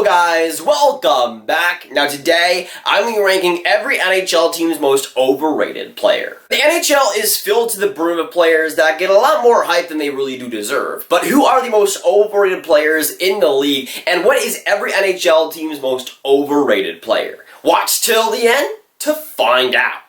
guys, welcome back. Now today, I'm going to be ranking every NHL team's most overrated player. The NHL is filled to the brim of players that get a lot more hype than they really do deserve. But who are the most overrated players in the league, and what is every NHL team's most overrated player? Watch till the end to find out.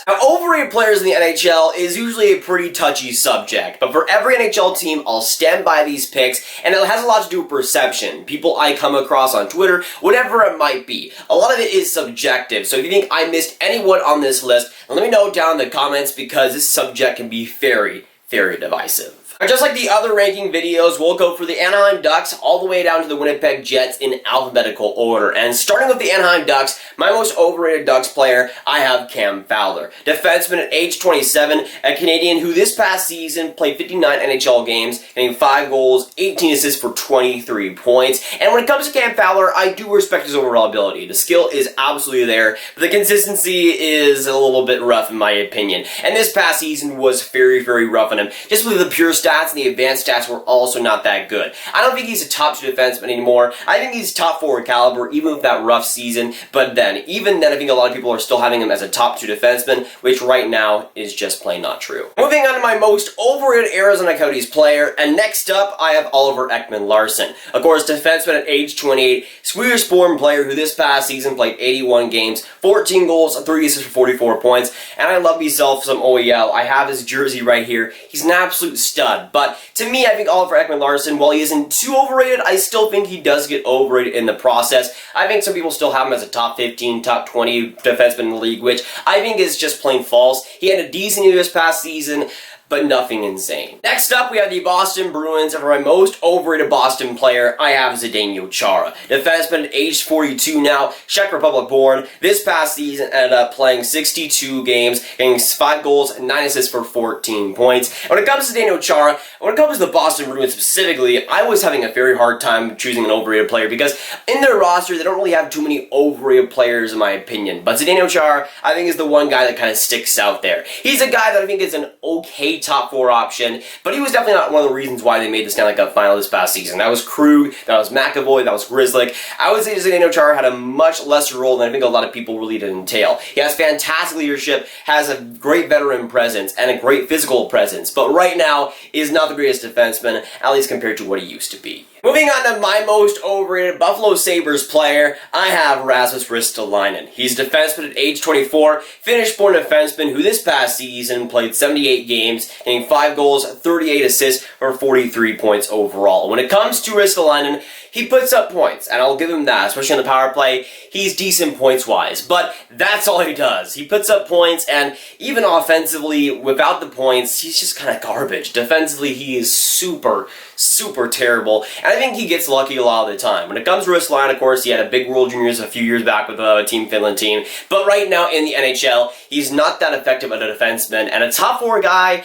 Now, overrated players in the NHL is usually a pretty touchy subject, but for every NHL team, I'll stand by these picks, and it has a lot to do with perception. People I come across on Twitter, whatever it might be. A lot of it is subjective, so if you think I missed anyone on this list, let me know down in the comments because this subject can be very, very divisive. Now, just like the other ranking videos, we'll go for the Anaheim Ducks all the way down to the Winnipeg Jets in alphabetical order. And starting with the Anaheim Ducks, my most overrated Ducks player, I have Cam Fowler. Defenseman at age 27, a Canadian who this past season played 59 NHL games, getting 5 goals, 18 assists for 23 points. And when it comes to Cam Fowler, I do respect his overall ability. The skill is absolutely there, but the consistency is a little bit rough in my opinion. And this past season was very, very rough on him. Just with the pure stats and the advanced stats were also not that good. I don't think he's a top 2 defenseman anymore. I think he's top 4 caliber, even with that rough season. But then, even then, I think a lot of people are still having him as a top 2 defenseman, which right now is just plain not true. Moving on to my most overrated Arizona Coyotes player, and next up, I have Oliver Ekman-Larsson. Of course, defenseman at age 28, Swedish-born player who this past season played 81 games, 14 goals, 3 assists for 44 points, and I love myself some OEL. I have his jersey right here. He's an absolute stud. But to me, I think Oliver Ekman-Larsson, while he isn't too overrated, I still think he does get overrated in the process. I think some people still have him as a top 15, top 20 defenseman in the league, which I think is just plain false. He had a decent year this past season, but nothing insane. Next up, we have the Boston Bruins, and for my most overrated Boston player, I have Zdeno Chara. Defenseman at age 42 now, Czech Republic born. This past season ended up playing 62 games, getting 5 goals and 9 assists for 14 points. And when it comes to Zdeno Chara, when it comes to the Boston Bruins specifically, I was having a very hard time choosing an overrated player because in their roster, they don't really have too many overrated players in my opinion. But Zdeno Chara, I think, is the one guy that kind of sticks out there. He's a guy that I think is an okay top 4 option, but he was definitely not one of the reasons why they made the Stanley Cup final this past season. That was Krug, that was McAvoy, that was Grzelcyk. I would say Zdeno Chara had a much lesser role than I think a lot of people really did entail. He has fantastic leadership, has a great veteran presence, and a great physical presence, but right now is not the greatest defenseman, at least compared to what he used to be. Moving on to my most overrated Buffalo Sabres player, I have Rasmus Ristolainen. He's a defenseman at age 24, Finnish-born defenseman who this past season played 78 games, getting 5 goals, 38 assists for 43 points overall. When it comes to Ristolainen, he puts up points, and I'll give him that, especially on the power play. He's decent points-wise, but that's all he does. He puts up points, and even offensively, without the points, he's just kind of garbage. Defensively, he is super, super terrible, and I think he gets lucky a lot of the time. When it comes to Ristolainen, of course, he had a big World Juniors a few years back with the Team Finland team, but right now in the NHL, he's not that effective as a defenseman, and a top 4 guy,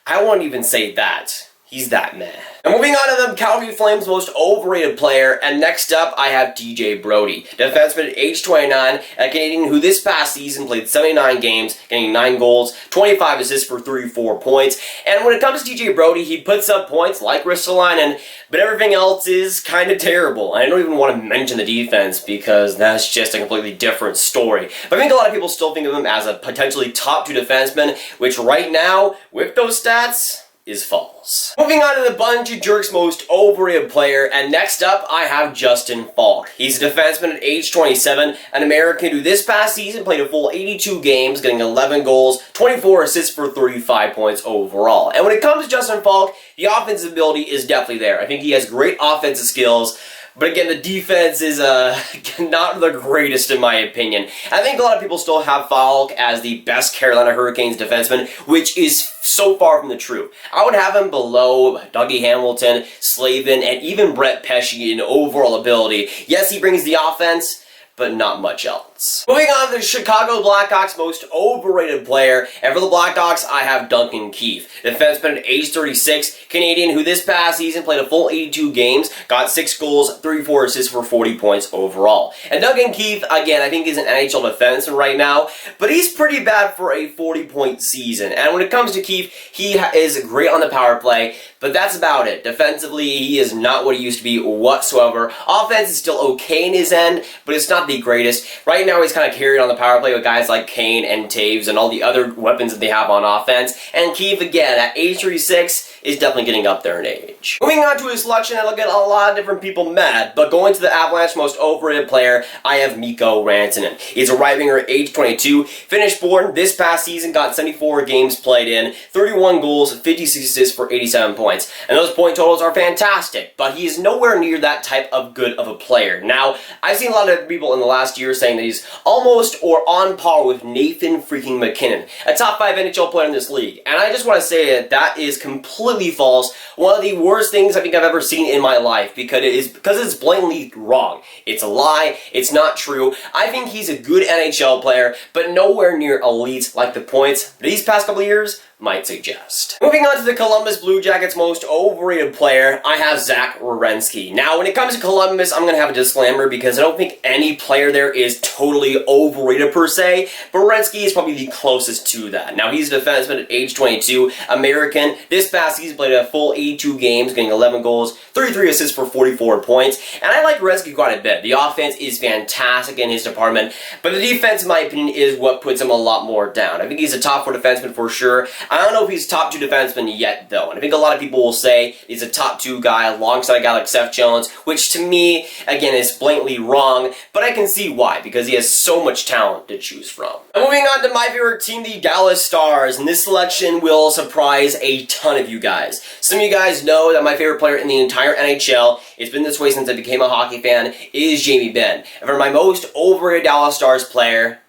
I won't even say that. He's that meh. And moving on to the Calgary Flames' most overrated player, and next up, I have TJ Brodie. Defenseman at age 29, a Canadian who this past season played 79 games, getting 9 goals, 25 assists for 34 points. And when it comes to TJ Brodie, he puts up points like Ristolainen, but everything else is kind of terrible. I don't even want to mention the defense because that's just a completely different story. But I think a lot of people still think of him as a potentially top 2 defenseman, which right now, with those stats, is false. Moving on to the Bunch of Jerks' most overrated player, and next up I have Justin Falk. He's a defenseman at age 27, an American who this past season played a full 82 games, getting 11 goals, 24 assists for 35 points overall. And when it comes to Justin Falk, the offensive ability is definitely there. I think he has great offensive skills, but again, the defense is not the greatest in my opinion. I think a lot of people still have Falk as the best Carolina Hurricanes defenseman, which is so far from the truth. I would have him below Dougie Hamilton, Slavin, and even Brett Pesce in overall ability. Yes, he brings the offense, but not much else. Moving on to the Chicago Blackhawks most overrated player, and for the Blackhawks, I have Duncan Keith, defenseman at age 36, Canadian, who this past season played a full 82 games, got 6 goals, 34 assists for 40 points overall. And Duncan Keith, again, I think he's an NHL defenseman right now, but he's pretty bad for a 40-point season. And when it comes to Keith, he is great on the power play, but that's about it. Defensively, he is not what he used to be whatsoever. Offense is still okay in his end, but it's not the greatest. Right now, he's kind of carried on the power play with guys like Kane and Taves and all the other weapons that they have on offense. And Keith, again, at age 36, is definitely getting up there in age. Moving on to his selection, that'll get a lot of different people mad, but going to the Avalanche most overrated player, I have Mikko Rantanen. He's a right winger at age 22, Finnish born, this past season got 74 games played in, 31 goals, 56 assists for 87 points. And those point totals are fantastic, but he is nowhere near that type of good of a player. Now, I've seen a lot of people in the last year saying that he's almost or on par with Nathan freaking McKinnon, a top 5 NHL player in this league. And I just want to say that that is completely false. One of the worst things I think I've ever seen in my life, because it's blatantly wrong. It's a lie. It's not true. I think he's a good NHL player, but nowhere near elite like the points these past couple of years might suggest. Moving on to the Columbus Blue Jackets most overrated player, I have Zach Werenski. Now, when it comes to Columbus, I'm going to have a disclaimer because I don't think any player there is totally overrated per se, but Werenski is probably the closest to that. Now, he's a defenseman at age 22, American. This past season played a full 82 games, getting 11 goals, 33 assists for 44 points, and I like Werenski quite a bit. The offense is fantastic in his department, but the defense, in my opinion, is what puts him a lot more down. I think he's a top 4 defenseman for sure. I don't know if he's top 2 defenseman yet, though, and I think a lot of people will say he's a top 2 guy alongside a guy like Seth Jones, which to me, again, is blatantly wrong, but I can see why, because he has so much talent to choose from. And moving on to my favorite team, the Dallas Stars, and this selection will surprise a ton of you guys. Some of you guys know that my favorite player in the entire NHL, it's been this way since I became a hockey fan, is Jamie Benn. And for my most overrated Dallas Stars player,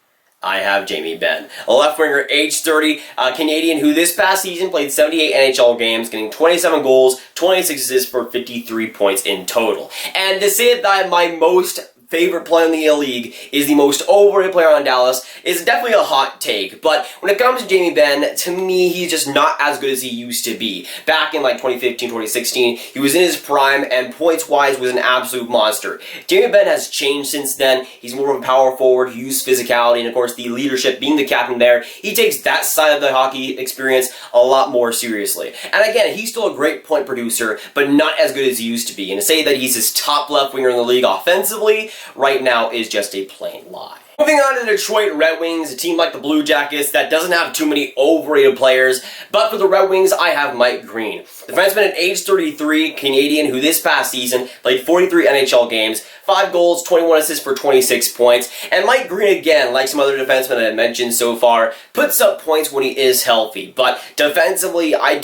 I have Jamie Benn, a left winger, age 30, Canadian, who this past season played 78 NHL games, getting 27 goals, 26 assists for 53 points in total. And to say that my most favorite player in the league is the most overrated player on Dallas is definitely a hot take, but when it comes to Jamie Benn, to me, he's just not as good as he used to be. Back in like 2015, 2016, he was in his prime, and points-wise was an absolute monster. Jamie Benn has changed since then. He's more of a power forward, he used physicality, and of course the leadership, being the captain there, he takes that side of the hockey experience a lot more seriously. And again, he's still a great point producer, but not as good as he used to be. And to say that he's his top left winger in the league offensively right now is just a plain lie. Moving on to the Detroit Red Wings, a team like the Blue Jackets that doesn't have too many overrated players, but for the Red Wings, I have Mike Green. Defenseman at age 33, Canadian, who this past season played 43 NHL games, 5 goals, 21 assists for 26 points, and Mike Green, again, like some other defensemen I've mentioned so far, puts up points when he is healthy, but defensively, I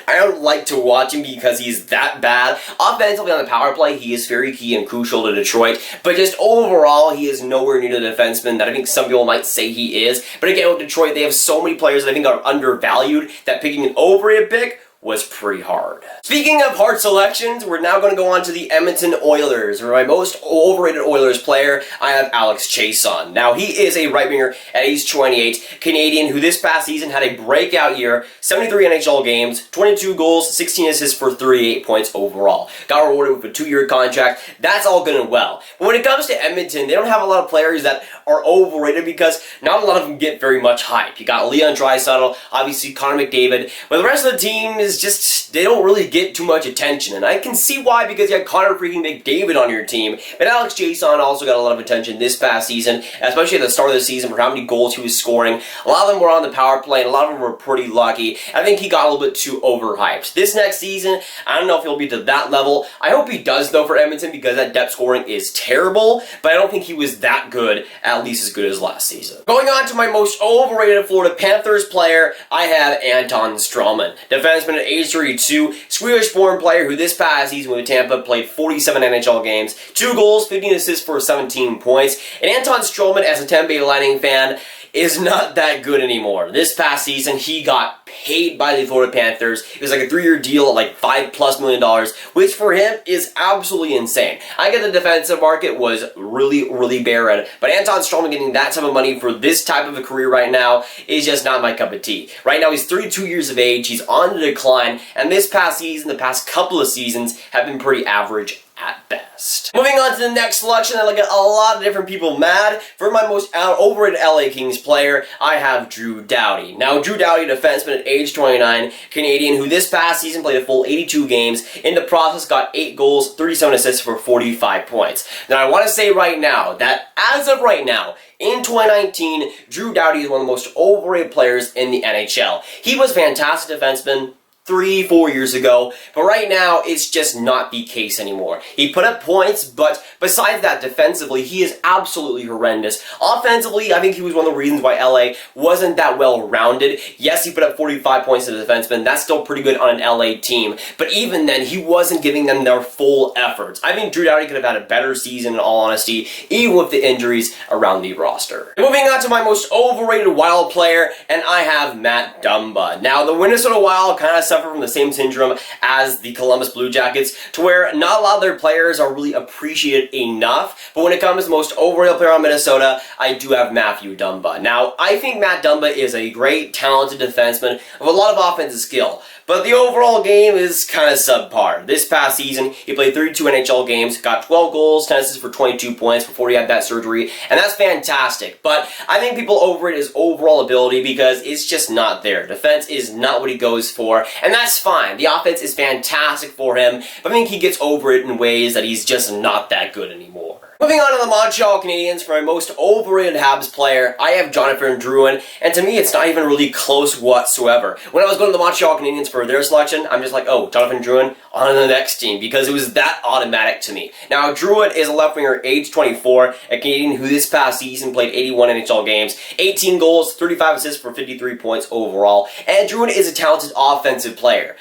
don't like to watch him because he's that bad. Offensively on the power play, he is very key and crucial to Detroit, but just overall, he is nowhere near the defenseman that I think some people might say he is. But again, with Detroit, they have so many players that I think are undervalued that picking an overrated pick was pretty hard. Speaking of hard selections, we're now going to go on to the Edmonton Oilers. For my most overrated Oilers player, I have Alex Chiasson. Now, he is a right winger at age 28, Canadian, who this past season had a breakout year, 73 NHL games, 22 goals, 16 assists for 38 points overall. Got rewarded with a 2-year contract. That's all good and well. But when it comes to Edmonton, they don't have a lot of players that are overrated because not a lot of them get very much hype. You got Leon Draisaitl, obviously Connor McDavid, but the rest of the team is just, they don't really get too much attention, and I can see why, because you had Connor freaking McDavid on your team, but Alex Chiasson also got a lot of attention this past season, especially at the start of the season for how many goals he was scoring. A lot of them were on the power play, and a lot of them were pretty lucky. I think he got a little bit too overhyped. This next season, I don't know if he'll be to that level. I hope he does, though, for Edmonton, because that depth scoring is terrible, but I don't think he was that good, at least as good as last season. Going on to my most overrated Florida Panthers player, I have Anton Strawman, defenseman at age 32, Swedish-born player who this past season with Tampa played 47 NHL games, 2 goals, 15 assists for 17 points. And Anton Strawman, as a Tampa Bay Lightning fan, is not that good anymore. This past season, he got paid by the Florida Panthers. It was like a 3-year deal at like $5+ million, which for him is absolutely insane. I get the defensive market was really barren, but Anton Stralman getting that type of money for this type of a career right now is just not my cup of tea. Right now, he's 32 years of age, he's on the decline, and this past season, the past couple of seasons, have been pretty average at best. Moving on to the next selection, I look at a lot of different people mad. For my most overrated LA Kings player, I have Drew Doughty. Now, Drew Doughty, defenseman at age 29, Canadian, who this past season played a full 82 games. In the process, got 8 goals, 37 assists for 45 points. Now, I want to say right now that as of right now, in 2019, Drew Doughty is one of the most overrated players in the NHL. He was a fantastic defenseman 3-4 years ago, but right now it's just not the case anymore. He put up points, but besides that, defensively, he is absolutely horrendous. Offensively, I think he was one of the reasons why LA wasn't that well-rounded. Yes, he put up 45 points as a defenseman. That's still pretty good on an LA team, but even then, he wasn't giving them their full efforts. I think Drew Doughty could have had a better season, in all honesty, even with the injuries around the roster. Moving on to my most overrated Wild player, and I have Matt Dumba. Now, the Minnesota Wild kind of suffer from the same syndrome as the Columbus Blue Jackets, to where not a lot of their players are really appreciated enough, but when it comes to most overrated player on Minnesota, I do have Matthew Dumba. Now, I think Matt Dumba is a great, talented defenseman with a lot of offensive skill, but the overall game is kind of subpar. This past season, he played 32 NHL games, got 12 goals, 10 assists for 22 points before he had that surgery, and that's fantastic, but I think people overrate his overall ability because it's just not there. Defense is not what he goes for, and that's fine. The offense is fantastic for him, but I think he gets over it in ways that he's just not that good anymore. Moving on to the Montreal Canadiens, for my most overrated Habs player, I have Jonathan Drouin, and to me, it's not even really close whatsoever. When I was going to the Montreal Canadiens for their selection, I'm just like, oh, Jonathan Drouin on the next team, because it was that automatic to me. Now, Drouin is a left winger, age 24, a Canadian who this past season played 81 NHL games, 18 goals, 35 assists for 53 points overall, and Drouin is a talented offensive player.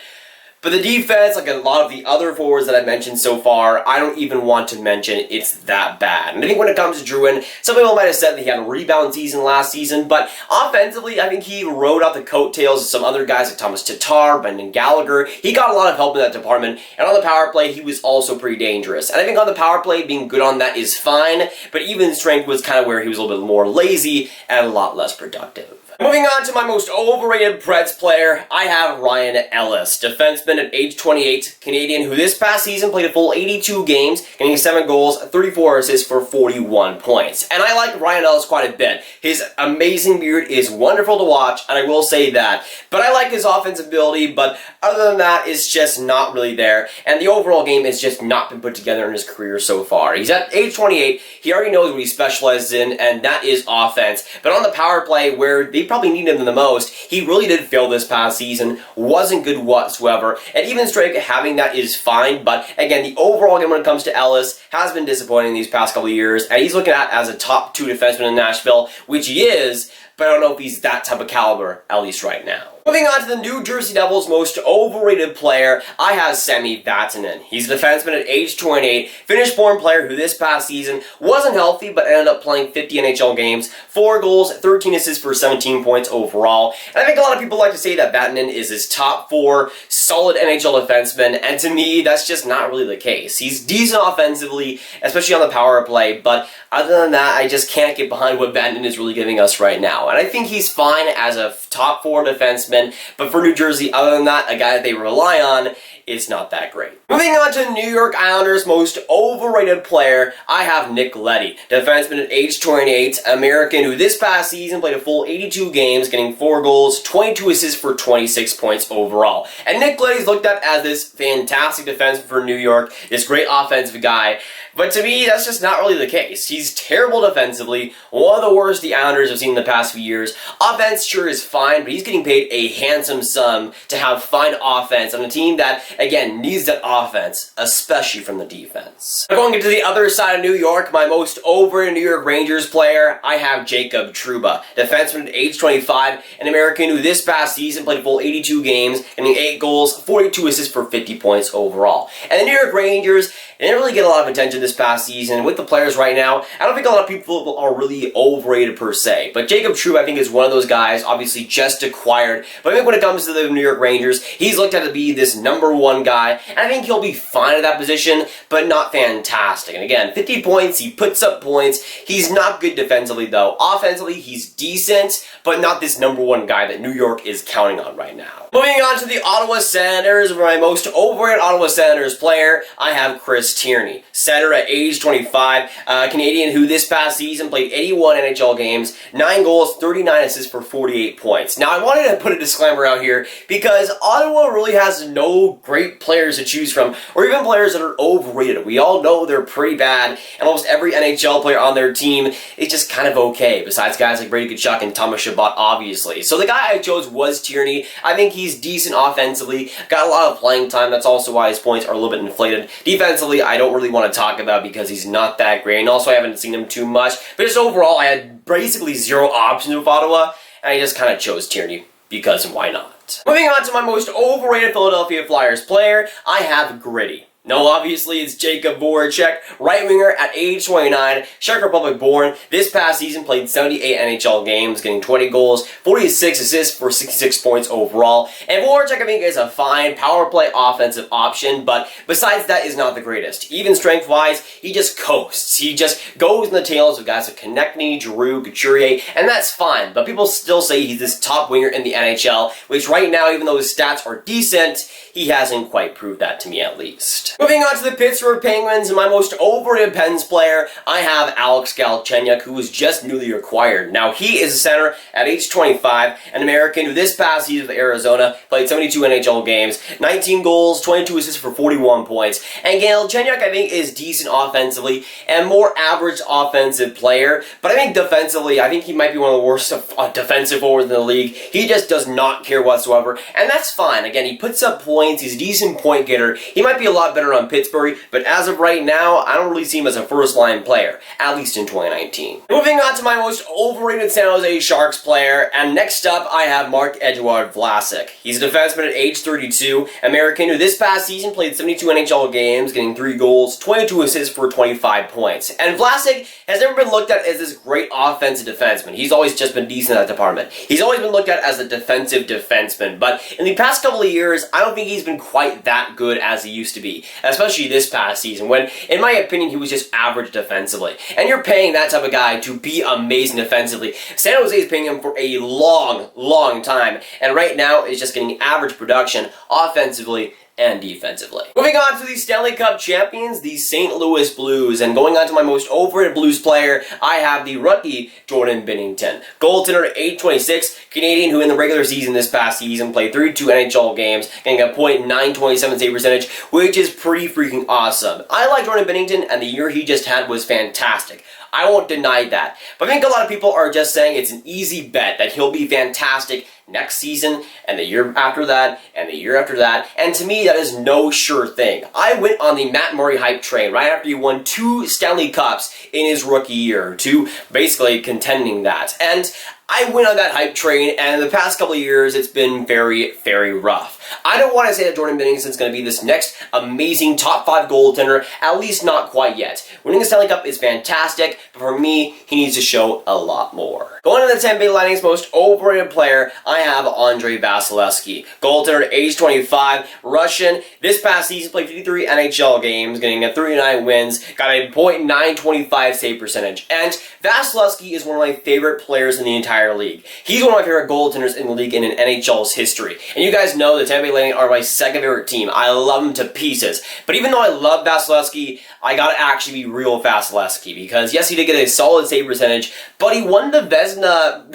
But the defense, like a lot of the other forwards that I've mentioned so far, I don't even want to mention it's that bad. And I think when it comes to Drouin, some people might have said that he had a rebound season last season, but offensively, I think he rode out the coattails of some other guys like Thomas Tatar, Brendan Gallagher. He got a lot of help in that department, and on the power play, he was also pretty dangerous. And I think on the power play, being good on that is fine, but even strength was kind of where he was a little bit more lazy and a lot less productive. Moving on to my most overrated Preds player, I have Ryan Ellis, defenseman at age 28, Canadian, who this past season played a full 82 games, getting 7 goals, 34 assists for 41 points. And I like Ryan Ellis quite a bit. His amazing beard is wonderful to watch, and I will say that. But I like his offensive ability, but other than that, it's just not really there. And the overall game has just not been put together in his career so far. He's at age 28, he already knows what he specializes in, and that is offense. But on the power play, where they probably need him the most, he really did fail this past season, wasn't good whatsoever, and even strike having that is fine, but again, the overall game when it comes to Ellis has been disappointing these past couple of years, and he's looking at as a top 2 defenseman in Nashville, which he is, but I don't know if he's that type of caliber, at least right now. Moving on to the New Jersey Devils' most overrated player, I have Sami Vatanen. He's a defenseman at age 28, Finnish-born player who this past season wasn't healthy but ended up playing 50 NHL games, 4 goals, 13 assists for 17 points overall. And I think a lot of people like to say that Vatanen is his top 4 solid NHL defenseman, and to me, that's just not really the case. He's decent offensively, especially on the power play, but other than that, I just can't get behind what Vatanen is really giving us right now. And I think he's fine as a top 4 defenseman, but for New Jersey, other than that, a guy that they rely on, it's not that great. Moving on to New York Islanders' most overrated player, I have Nick Leddy, defenseman at age 28, American, who this past season played a full 82 games, getting 4 goals, 22 assists for 26 points overall. And Nick Leddy's looked at as this fantastic defenseman for New York, this great offensive guy, but to me, that's just not really the case. He's terrible defensively, one of the worst the Islanders have seen in the past few years. Offense sure is fine, but he's getting paid a handsome sum to have fine offense on a team that, again, needs that offense, especially from the defense. Going into the other side of New York, my most overrated New York Rangers player, I have Jacob Trouba, defenseman at age 25, an American who this past season played a full 82 games, getting 8 goals, 42 assists for 50 points overall. And the New York Rangers, they didn't really get a lot of attention this past season. With the players right now, I don't think a lot of people are really overrated per se. But Jacob Trouba, I think, is one of those guys, obviously just acquired. But I think when it comes to the New York Rangers, he's looked at to be this #1 guy. And I think he'll be fine at that position, but not fantastic. And again, 50 points, he puts up points. He's not good defensively, though. Offensively, he's decent, but not this #1 guy that New York is counting on right now. Moving on to the Ottawa Senators, for my most overrated Ottawa Senators player, I have Chris Tierney. Center at age 25, Canadian who this past season played 81 NHL games, 9 goals, 39 assists for 48 points. Now, I wanted to put a disclaimer out here because Ottawa really has no great players to choose from, or even players that are overrated. We all know they're pretty bad, and almost every NHL player on their team is just kind of okay, besides guys like Brady Tkachuk and Thomas Chabot, obviously. So the guy I chose was Tierney. I think he's decent offensively, got a lot of playing time. That's also why his points are a little bit inflated. Defensively, I don't really want to talk about because he's not that great, and also I haven't seen him too much. But just overall, I had basically 0 options with Ottawa, and I just kind of chose Tierney because why not? Moving on to my most overrated Philadelphia Flyers player, I have Gritty. No, obviously, it's Jakub Voracek, right winger at age 29, Czech Republic born. This past season played 78 NHL games, getting 20 goals, 46 assists for 66 points overall. And Voracek, I think, is a fine power play offensive option, but besides that, is not the greatest. Even strength-wise, he just coasts. He just goes in the tails of guys like Konechny, Giroux, Couturier, and that's fine. But people still say he's this top winger in the NHL, which right now, even though his stats are decent, he hasn't quite proved that to me at least. Moving on to the Pittsburgh Penguins, and my most overrated Pens player, I have Alex Galchenyuk, who was just newly acquired. Now, he is a center at age 25, an American who this past season with Arizona played 72 NHL games, 19 goals, 22 assists for 41 points. And Galchenyuk, I think, is decent offensively and more average offensive player, but I think defensively, I think he might be one of the worst defensive forwards in the league. He just does not care whatsoever, and that's fine. Again, he puts up points, he's a decent point getter. He might be a lot better on Pittsburgh, but as of right now, I don't really see him as a first-line player, at least in 2019. Moving on to my most overrated San Jose Sharks player, and next up, I have Marc-Edouard Vlasic. He's a defenseman at age 32, American who this past season played 72 NHL games, getting 3 goals, 22 assists for 25 points. And Vlasic has never been looked at as this great offensive defenseman. He's always just been decent at that department. He's always been looked at as a defensive defenseman, but in the past couple of years, I don't think he's been quite that good as he used to be, especially this past season, when, in my opinion, he was just average defensively. And you're paying that type of guy to be amazing defensively. San Jose is paying him for a long time, and right now is just getting average production offensively and defensively. Moving on to the Stanley Cup champions, the St. Louis Blues, and going on to my most overrated Blues player, I have the rookie Jordan Binnington. Goaltender at age 26, Canadian who in the regular season this past season played 32 NHL games, getting a .927 save percentage, which is pretty freaking awesome. I like Jordan Binnington, and the year he just had was fantastic. I won't deny that. But I think a lot of people are just saying it's an easy bet that he'll be fantastic next season, and the year after that, and the year after that, and to me, that is no sure thing. I went on the Matt Murray hype train right after he won 2 Stanley Cups in his rookie year, to basically contending that. And I went on that hype train, and in the past couple of years, it's been very, very rough. I don't want to say that Jordan Binnington is going to be this next amazing top 5 goaltender, at least not quite yet. Winning the Stanley Cup is fantastic, but for me, he needs to show a lot more. Going to the Tampa Bay Lightning's most overrated player, I have Andrei Vasilevskiy. Goaltender at age 25, Russian. This past season, played 53 NHL games, getting a 39 wins, got a .925 save percentage. And Vasilevskiy is one of my favorite players in the entire league. He's one of my favorite goaltenders in the league in an NHL's history. And you guys know the Tampa Bay Lightning are my second favorite team. I love them to pieces. But even though I love Vasilevskiy, I gotta actually be real Vasilevskiy, because yes, he did get a solid save percentage, but he won the Vezina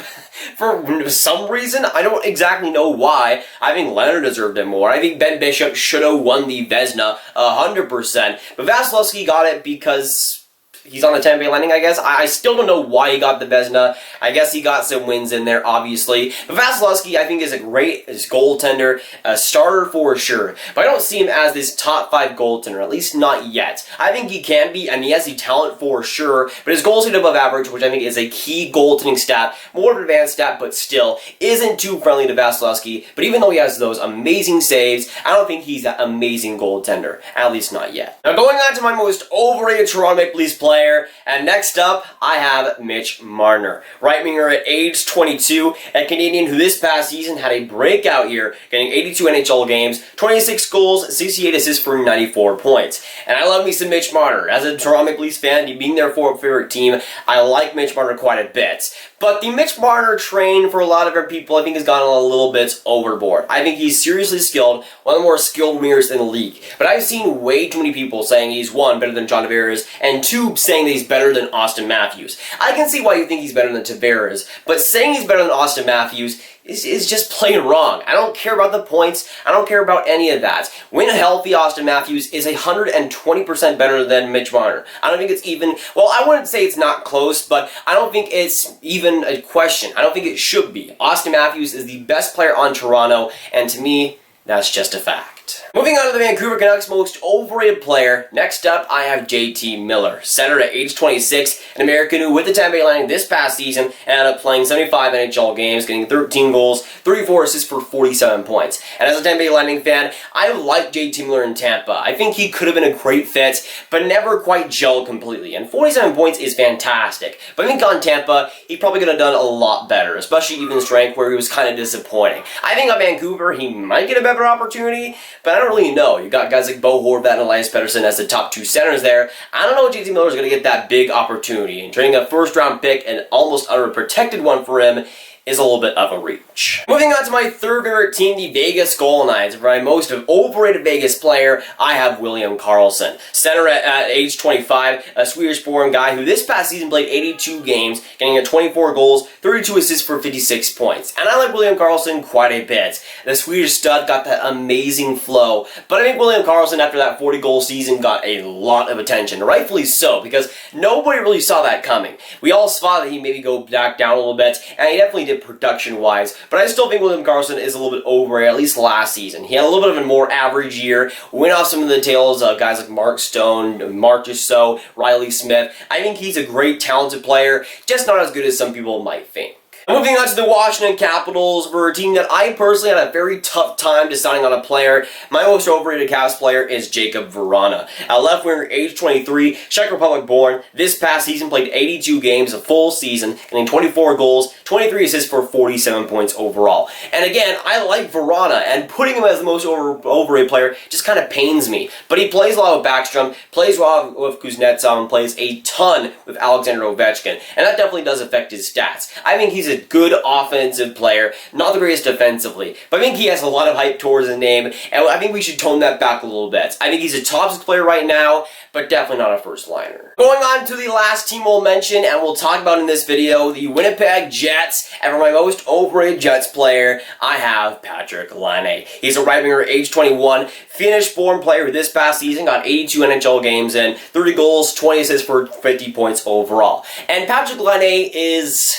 for some reason. I don't exactly know why. I think Leonard deserved it more. I think Ben Bishop should have won the Vezina 100%. But Vasilevskiy got it because he's on the Tampa Bay Lightning, I guess. I still don't know why he got the Vezina. I guess he got some wins in there, obviously. But Vasilevsky, I think, is a great goaltender, a starter for sure. But I don't see him as this top 5 goaltender, at least not yet. I think he can be, and he has the talent for sure, but his goals above average, which I think is a key goaltending stat, more of an advanced stat, but still isn't too friendly to Vasilevsky. But even though he has those amazing saves, I don't think he's that amazing goaltender, at least not yet. Now going on to my most overrated Toronto Maple Leafs player, and next up, I have Mitch Marner. Right winger at age 22, a Canadian who this past season had a breakout year, getting 82 NHL games, 26 goals, 68 assists for 94 points. And I love me some Mitch Marner. As a Toronto Maple Leafs fan, being their favorite team, I like Mitch Marner quite a bit. But the Mitch Marner train for a lot of our people, I think, has gone a little bit overboard. I think he's seriously skilled, one of the more skilled wingers in the league. But I've seen way too many people saying he's, 1, better than John Tavares, and 2, saying that he's better than Austin Matthews. I can see why you think he's better than Tavares, but saying he's better than Austin Matthews is just plain wrong. I don't care about the points. I don't care about any of that. When healthy, Austin Matthews is 120% better than Mitch Marner. I don't think it's even, well, I wouldn't say it's not close, but I don't think it's even a question. I don't think it should be. Austin Matthews is the best player on Toronto, and to me, that's just a fact. Moving on to the Vancouver Canucks most overrated player, next up I have JT Miller. Center at age 26, an American who with the Tampa Bay Lightning this past season ended up playing 75 NHL games, getting 13 goals, 34 assists for 47 points. And as a Tampa Bay Lightning fan, I like JT Miller in Tampa. I think he could have been a great fit, but never quite gelled completely. And 47 points is fantastic. But I think on Tampa, he probably could have done a lot better, especially even strength where he was kind of disappointing. I think on Vancouver, he might get a better opportunity, but I don't really know. You got guys like Bo Horvat and Elias Pettersson as the top 2 centers there. I don't know if JT Miller is going to get that big opportunity. And trading a first-round pick and almost unprotected one for him is a little bit of a reach. Moving on to my third favorite team, the Vegas Golden Knights. For my most overrated Vegas player, I have William Karlsson. Center at age 25, a Swedish-born guy who this past season played 82 games, getting 24 goals, 32 assists for 56 points. And I like William Karlsson quite a bit. The Swedish stud got that amazing flow, but I think William Karlsson, after that 40-goal season, got a lot of attention, rightfully so, because nobody really saw that coming. We all saw that he maybe go back down a little bit, and he definitely did production-wise, but I still think William Karlsson is a little bit over, at least last season. He had a little bit of a more average year, went off some of the tails of guys like Mark Stone, Mark Desault, Riley Smith. I think he's a great, talented player, just not as good as some people might think. Moving on to the Washington Capitals, for a team that I personally had a very tough time deciding on a player. My most overrated Caps player is Jakub Vrana. A left winger, age 23, Czech Republic born. This past season played 82 games, a full season, getting 24 goals, 23 assists for 47 points overall. And again, I like Vrana, and putting him as the most overrated player just kind of pains me. But he plays a lot with Backstrom, plays well with Kuznetsov, and plays a ton with Alexander Ovechkin. And that definitely does affect his stats. I think he's a good offensive player, not the greatest defensively, but I think he has a lot of hype towards his name, and I think we should tone that back a little bit. I think he's a top 6 player right now, but definitely not a first liner. Going on to the last team we'll mention, and we'll talk about in this video, the Winnipeg Jets, and for my most overrated Jets player, I have Patrik Laine. He's a right winger, age 21, Finnish-born player who this past season got 82 NHL games and 30 goals, 20 assists for 50 points overall. And Patrik Laine is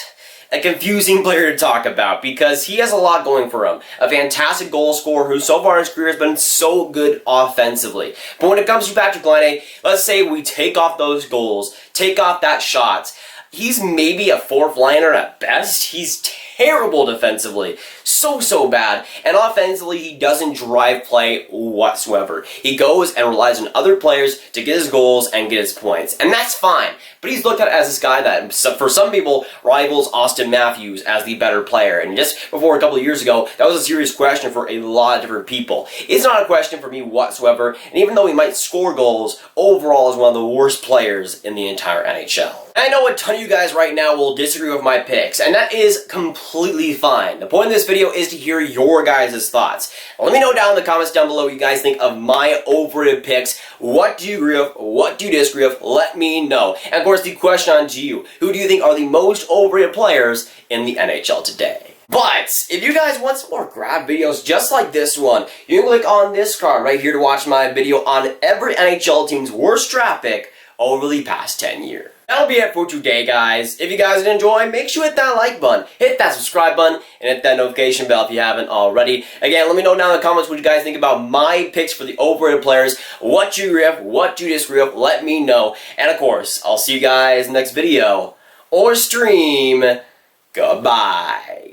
a confusing player to talk about because he has a lot going for him. A fantastic goal scorer who so far in his career has been so good offensively. But when it comes to Patrik Laine, let's say we take off those goals, take off that shot, he's maybe a 4th liner at best. He's terrible defensively. So bad. And offensively, he doesn't drive play whatsoever. He goes and relies on other players to get his goals and get his points. And that's fine. But he's looked at as this guy that, for some people, rivals Austin Matthews as the better player. And just before a couple of years ago, that was a serious question for a lot of different people. It's not a question for me whatsoever. And even though he might score goals, overall is one of the worst players in the entire NHL. I know a ton of you guys right now will disagree with my picks, and that is completely fine. The point of this video is to hear your guys' thoughts. Let me know down in the comments down below what you guys think of my overrated picks. What do you agree with? What do you disagree with? Let me know. And of course, the question on to you. Who do you think are the most overrated players in the NHL today? But if you guys want some more Grav videos just like this one, you can click on this card right here to watch my video on every NHL team's worst draft pick over the past 10 years. That'll be it for today, guys. If you guys did enjoy, make sure you hit that like button, hit that subscribe button, and hit that notification bell if you haven't already. Again, let me know down in the comments what you guys think about my picks for the overrated players, what you agree with, what you disagree with, let me know. And of course, I'll see you guys next video or stream. Goodbye.